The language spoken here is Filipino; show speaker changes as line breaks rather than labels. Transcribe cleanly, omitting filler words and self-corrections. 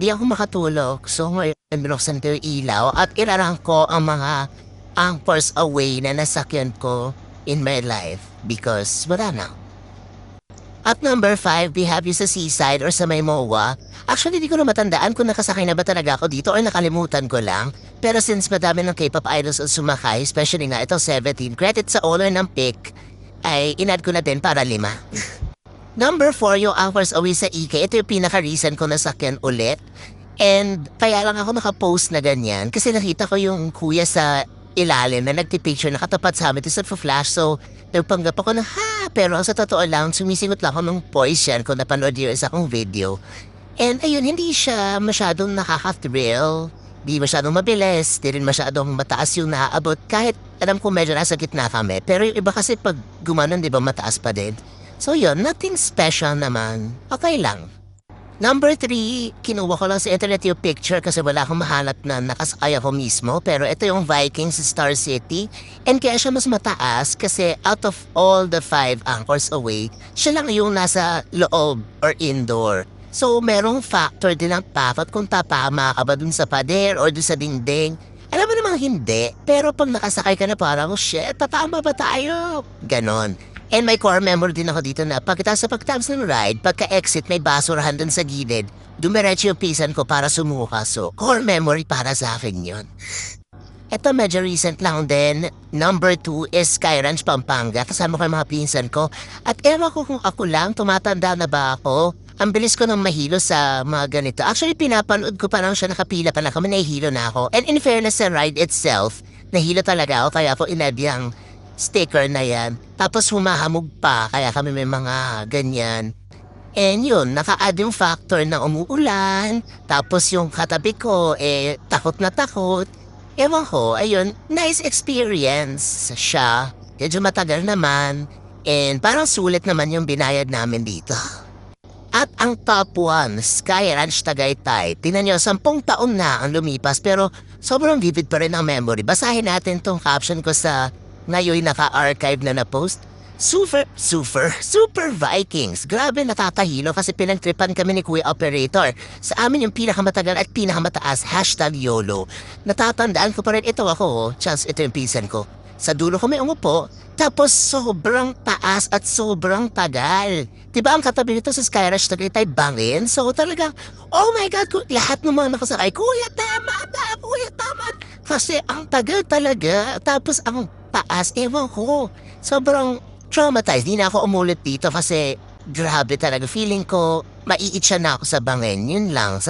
Di ako makatulog. So ngayon, binuksan ko yung ilaw at irarang ko ang mga anchors away na nasakyan ko in my life because wala na. At number 5, we have you sa seaside or sa may MOA. Actually, di ko na matandaan kung nakasakay na ba talaga ako dito or nakalimutan ko lang. Pero since madami ng K-pop idols ang sumakay, especially nga ito 17, credit sa owner ng pick, ay inad ko na din para 5. Number 4, yung hours away sa EK. Ito yung pinaka-reason ko nasakyan ulit. And kaya lang ako nakapost na ganyan kasi nakita ko yung kuya sa ilalim na nagtipicture nakatapat sa amin sa flash. So, nagpanggap ako na pero sa totoo lang, sumisingot lang ako ng voice yan kung napanood yun sa akong video. And ayun, hindi siya masyadong nakaka-thrill. Di masyadong mabilis, di rin masyadong mataas yung naaabot. Kahit alam ko medyo nasa gitna kami. Pero yung iba kasi pag gumanon, di ba mataas pa din. So yun, nothing special naman. Okay lang. Number 3, kinuha ko lang sa internet yung picture kasi wala akong mahanap na nakasakay ako mismo. Pero ito yung Vikings Star City. And kaya siya mas mataas kasi out of all the 5 anchors away, siya lang yung nasa loob or indoor. So merong factor din ang takot kung tatama ka ba dun sa pader or dun sa dingding. Alam mo namang hindi, pero pag nakasakay ka na parang, shit, tatama ba tayo? Ganon. And may core memory din ako dito na pagkatapos sa pagtapos ng ride, pagka-exit may basurahan dun sa gilid, dumiretso yung pisan ko para sumuka. So, core memory para sa akin yun. Ito medyo recent lang din. Number 2 is Sky Ranch, Pampanga. Kasama ko yung mga pinsan ko. At ewan ko kung ako lang, tumatanda na ba ako? Ang bilis ko nang mahilo sa mga ganito. Actually, pinapanood ko pa lang siya, nakapila pa na kami, nahihilo na ako. And in fairness sa ride itself, nahilo talaga ako, kaya ako inad yung sticker na yan. Tapos humahamog pa, kaya kami may mga ganyan. And yun, naka-add yung factor na umuulan. Tapos yung katabi ko, takot na takot. Ewan ko, ayun, nice experience siya. Medyo matagal naman. And parang sulit naman yung binayad namin dito. At ang top 1, Sky Ranch Tagaytay. Tingnan nyo, 10 taon na ang lumipas pero sobrang vivid pa rin ang memory. Basahin natin tong caption ko sa ngayon naka-archive na na-post. Super Vikings. Grabe natatahilo kasi pinagtripan kami ni Kuya Operator. Sa amin yung pinakamatagal at pinakamataas, #YOLO. Natatandaan ko pa rin ito ako, chance ito yung pisan ko. Sa dulo kami umupo, tapos sobrang taas at sobrang tagal. Diba ang katabi nito sa Sky Ranch Tagaytay bangin? So talagang, oh my God, lahat ng mga nakasakay, Kuya tama. Kasi ang tagal talaga, tapos ang taas, ewan ko. Sobrang traumatized, di na ako umulit dito kasi grabe talaga. Feeling ko, maiitsa na ako sa bangin, yun lang.